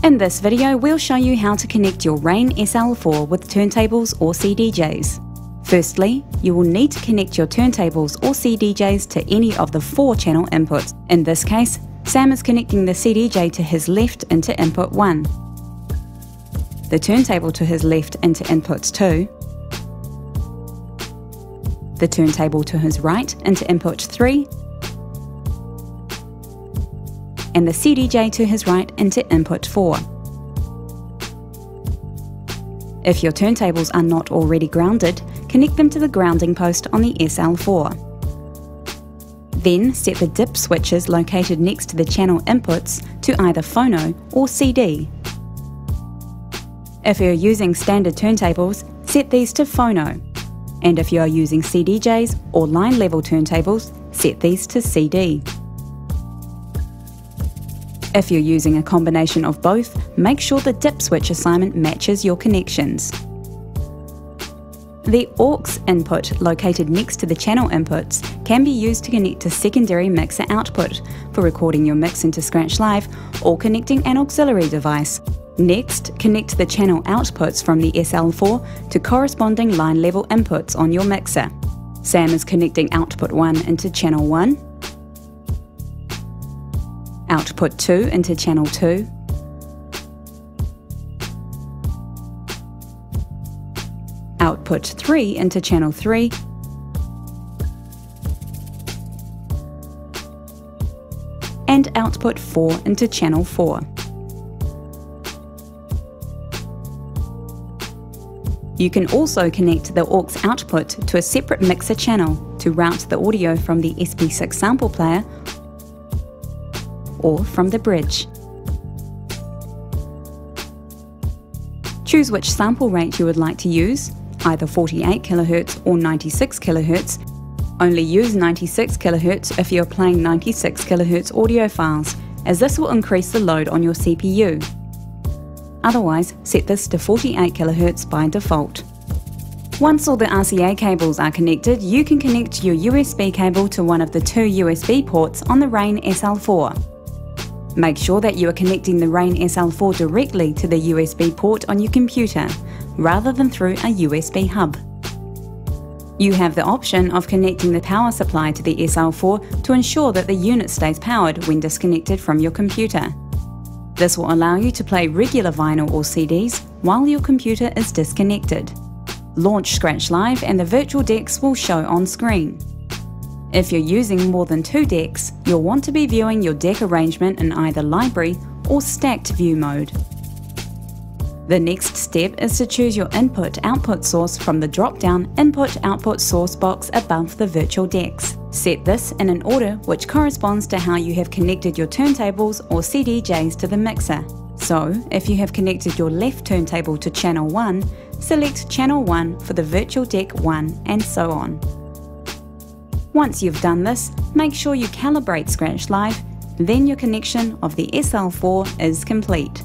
In this video, we'll show you how to connect your Rane SL4 with turntables or CDJs. Firstly, you will need to connect your turntables or CDJs to any of the 4 channel inputs. In this case, Sam is connecting the CDJ to his left into input 1, the turntable to his left into inputs 2, the turntable to his right into input 3, and the CDJ to his right into input 4. If your turntables are not already grounded, connect them to the grounding post on the SL4. Then set the dip switches located next to the channel inputs to either phono or CD. If you're using standard turntables, set these to phono, and if you are using CDJs or line level turntables, set these to CD. If you're using a combination of both, make sure the dip switch assignment matches your connections. The aux input located next to the channel inputs can be used to connect to secondary mixer output for recording your mix into Scratch Live or connecting an auxiliary device. Next, connect the channel outputs from the SL4 to corresponding line level inputs on your mixer. Sam is connecting output 1 into channel 1, output 2 into channel 2, output 3 into channel 3, and output 4 into channel 4. You can also connect the aux output to a separate mixer channel to route the audio from the SP6 sample player or from the bridge. Choose which sample rate you would like to use, either 48 kHz or 96 kHz. Only use 96 kHz if you're playing 96 kHz audio files, as this will increase the load on your CPU. Otherwise, set this to 48 kHz by default. Once all the RCA cables are connected, you can connect your USB cable to one of the 2 USB ports on the Rane SL4. Make sure that you are connecting the Rane SL4 directly to the USB port on your computer, rather than through a USB hub. You have the option of connecting the power supply to the SL4 to ensure that the unit stays powered when disconnected from your computer. This will allow you to play regular vinyl or CDs while your computer is disconnected. Launch Scratch Live and the virtual decks will show on screen. If you're using more than 2 decks, you'll want to be viewing your deck arrangement in either library or stacked view mode. The next step is to choose your input-output source from the drop-down Input-Output Source box above the virtual decks. Set this in an order which corresponds to how you have connected your turntables or CDJs to the mixer. So, if you have connected your left turntable to channel 1, select channel 1 for the virtual deck 1 and so on. Once you've done this, make sure you calibrate Scratch Live, then your connection of the SL4 is complete.